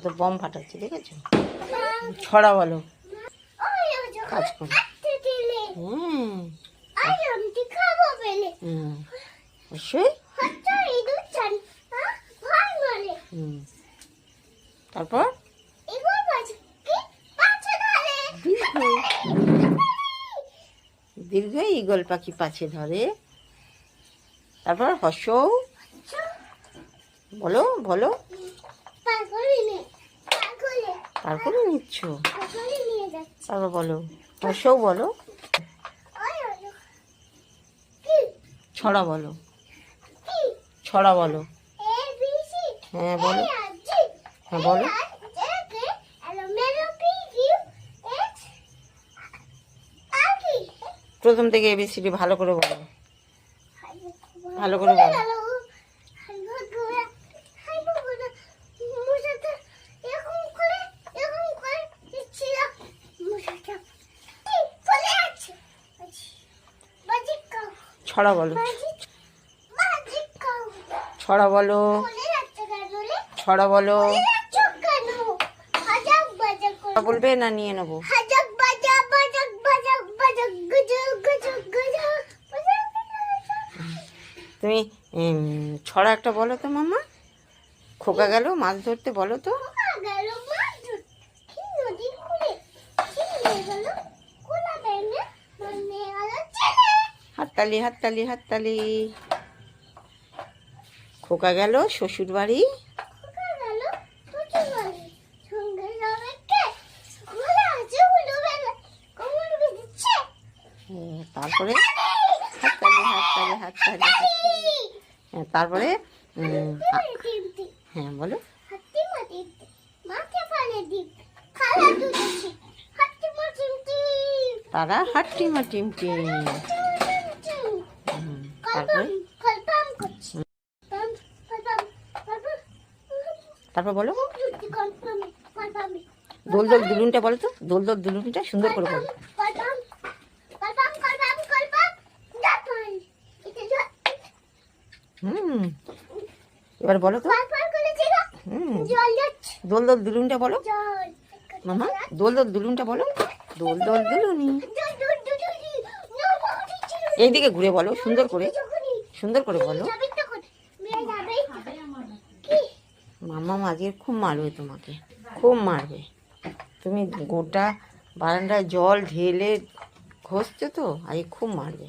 কত বম ফাটাচ্ছে দেখেছো? ছড়া বলো, কাজ করো। হুম অবশ্যই। তারপর দীর্ঘ ঈগল পাখি পাছে ধরে। তারপর হর্ষৌ বলো বলো, তারপরে নিচ্ছ। তারপর বলো হর্ষৌ বলো, ছড়া বলো, ছড়া বলো। হ্যাঁ বলো, হ্যাঁ বলো। প্রথম থেকে এবিসিডি ভালো করে বলো, ভালো করে বলো। ছড়া বলো, ছড়া বলো, ছড়া বলো। বলবে না নিয়ে নেবো? তুমি ছড়া একটা বলো তো মামা। খোকা গেল মাছ ধরতে, বলো তো। হাততালি হাততালি হাততালি। খোকা গেল শ্বশুর বাড়ি। তারপরে হাততালি হাততালি হাততালি। তারপরে হ্যাঁ বলো। তারা হাট্টিমা টিমটিম। তারপরে তারপর বলো দোল দোল দুলুনটা বলো তো। দোল দোল দুলুনটা সুন্দর করে বলো। এবার বলো তো। দোল দোল দুলুনটা বলো মামা। দোল দোল দুলুনটা বলো। দোল দোল দুলুনি। এইদিকে ঘুরে বলো, সুন্দর করে, সুন্দর করে বলো। মামা আজকে খুব মারবে তোমাকে, খুব মারবে। তুমি গোটা বারান্দায় জল ঢেলে ঘষছো তো, আজকে খুব মারবে।